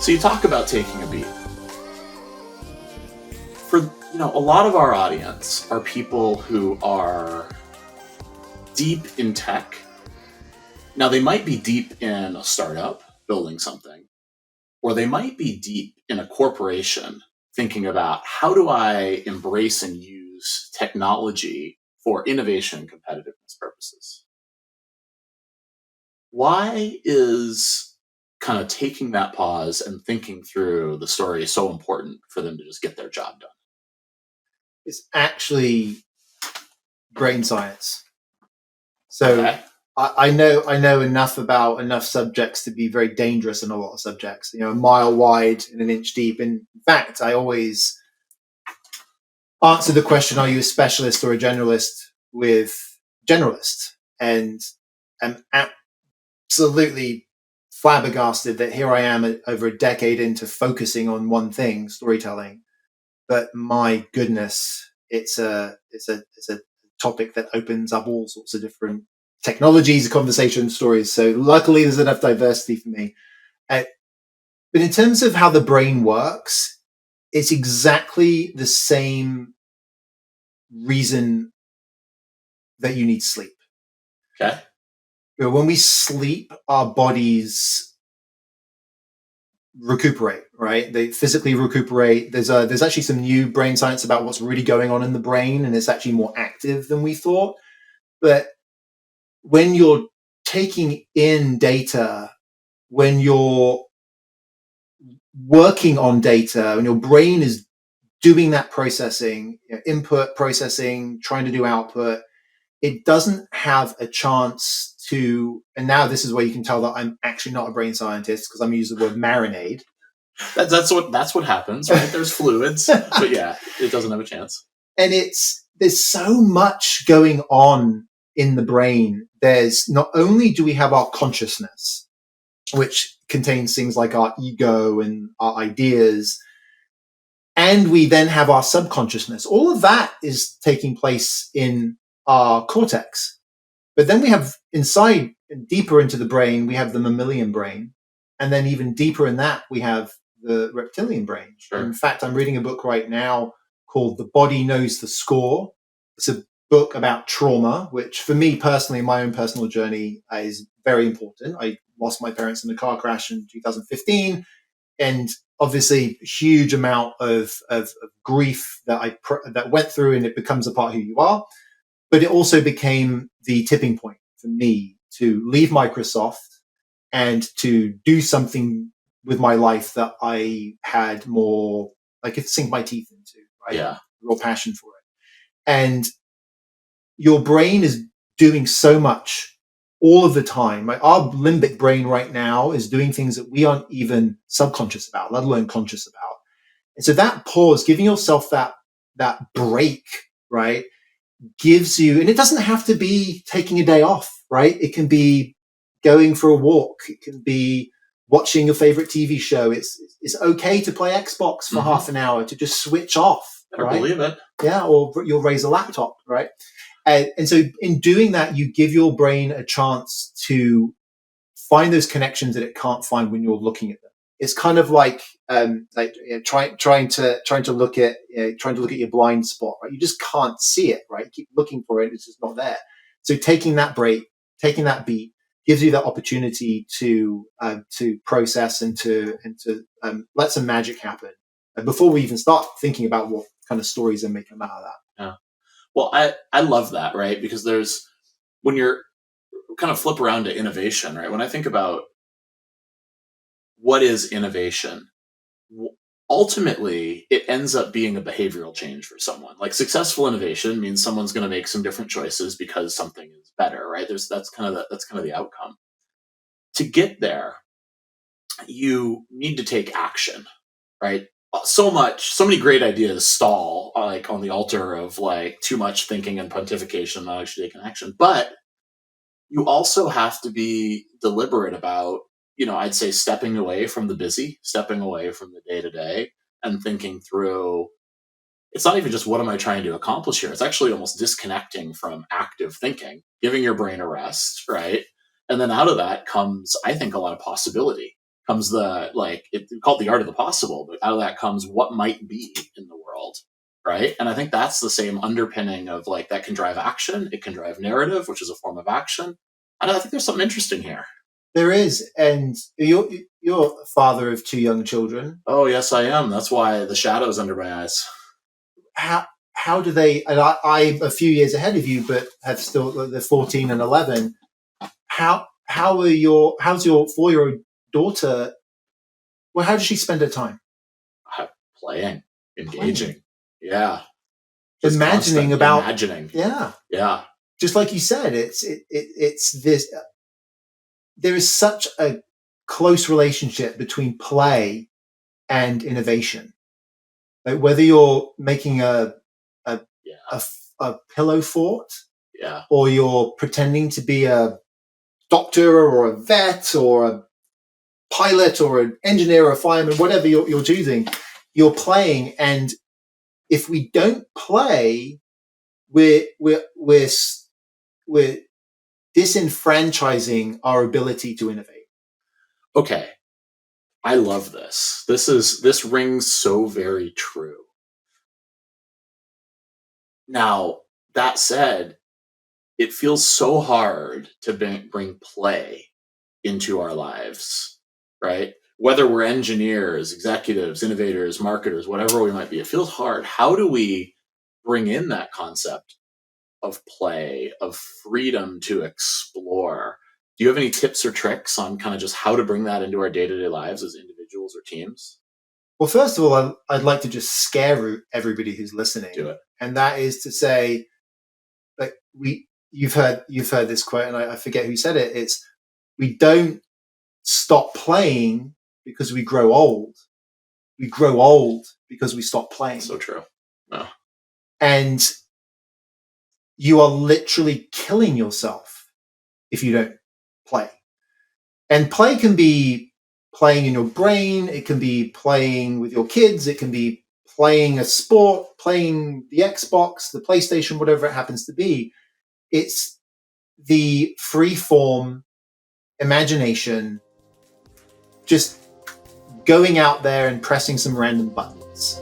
So you talk about taking a beat. For a lot of our audience are people who are deep in tech. Now they might be deep in a startup building something, or they might be deep in a corporation thinking about how do I embrace and use technology for innovation and competitiveness purposes. Why is kind of taking that pause and thinking through the story so important for them to just get their job done? It's actually brain science. So Okay. I know enough subjects to be very dangerous in a lot of subjects. A mile wide and an inch deep. In fact, I always answer the question: are you a specialist or a generalist? With generalist, and I'm absolutely flabbergasted that here I am over a decade into focusing on one thing, storytelling. But my goodness, it's a topic that opens up all sorts of different technologies, conversations, stories. So luckily, there's enough diversity for me. But in terms of how the brain works, it's exactly the same reason that you need sleep. Okay. When we sleep, our bodies recuperate, right? They physically recuperate. There's actually some new brain science about what's really going on in the brain, and it's actually more active than we thought. But when you're taking in data, when you're working on data, and your brain is doing that processing, input processing, trying to do output, it doesn't have a chance to, and now this is where you can tell that I'm actually not a brain scientist because I'm using the word marinade. That's what happens, right? There's fluids, but yeah, it doesn't have a chance. And there's so much going on in the brain. There's not only do we have our consciousness, which contains things like our ego and our ideas, and we then have our subconsciousness. All of that is taking place in our cortex. But then we have inside, deeper into the brain, we have the mammalian brain. And then even deeper in that, we have the reptilian brain. Sure. In fact, I'm reading a book right now called The Body Knows the Score. It's a book about trauma, which for me personally, my own personal journey is very important. I lost my parents in a car crash in 2015. And obviously huge amount of grief that went through, and it becomes a part of who you are. But it also became the tipping point for me to leave Microsoft and to do something with my life that I had more, I could sink my teeth into, right? Yeah. Real passion for it. And your brain is doing so much all of the time. Our limbic brain right now is doing things that we aren't even subconscious about, let alone conscious about. And so that pause, giving yourself that break, right, gives you, and it doesn't have to be taking a day off, right? It can be going for a walk. It can be watching your favorite TV show. It's okay to play Xbox for half an hour, to just switch off. Better right? believe it. Yeah, or you'll raise a laptop, right? And so in doing that, you give your brain a chance to find those connections that it can't find when you're looking at them. It's kind of like trying to look at your blind spot, right? You just can't see it, right? You keep looking for it, it's just not there. So taking that break, taking that beat, gives you that opportunity to process and to let some magic happen before we even start thinking about what kind of stories that may come out of that. Yeah. Well, I love that, right? Because when you're kind of flip around to innovation, right? When I think about what is innovation, ultimately it ends up being a behavioral change for someone. Like successful innovation means someone's going to make some different choices because something is better, right? That's kind of the outcome. To get there, you need to take action, right? So many great ideas stall like on the altar of like too much thinking and pontification, not actually taking action. But you also have to be deliberate about, I'd say stepping away from the busy, stepping away from the day to day and thinking through, it's not even just what am I trying to accomplish here? It's actually almost disconnecting from active thinking, giving your brain a rest, right? And then out of that comes, I think, a lot of possibility. comes the like it's called the art of the possible, but out of that comes what might be in the world, right? And I think that's the same underpinning of like that can drive action, it can drive narrative, which is a form of action, and I think there's something interesting here. There is, and you're a father of two young children. Oh yes, I am. That's why the shadow's under my eyes. How do they? And I'm a few years ahead of you, but have still they're 14 and 11. How's your 4-year-old daughter? Well, how does she spend her time? Playing, engaging, yeah, just imagining about imagining, yeah, yeah. Just like you said, it's this. There is such a close relationship between play and innovation. Like whether you're making a Yeah. a pillow fort, Yeah. or you're pretending to be a doctor or a vet or a pilot or an engineer or a fireman, whatever you're choosing, you're playing. And if we don't play, we're disenfranchising our ability to innovate. Okay. I love this. This rings so very true. Now, that said, it feels so hard to bring play into our lives, right? Whether we're engineers, executives, innovators, marketers, whatever we might be, it feels hard. How do we bring in that concept of play, of freedom to explore? Do you have any tips or tricks on kind of just how to bring that into our day-to-day lives as individuals or teams? Well, first of all, I'd like to just scare everybody who's listening. Do it. And that is to say, like you've heard this quote, and I forget who said it. It's we don't stop playing because we grow old. We grow old because we stop playing. So true. No. And you are literally killing yourself if you don't play. And play can be playing in your brain. It can be playing with your kids. It can be playing a sport, playing the Xbox, the PlayStation, whatever it happens to be. It's the free form imagination, just going out there and pressing some random buttons.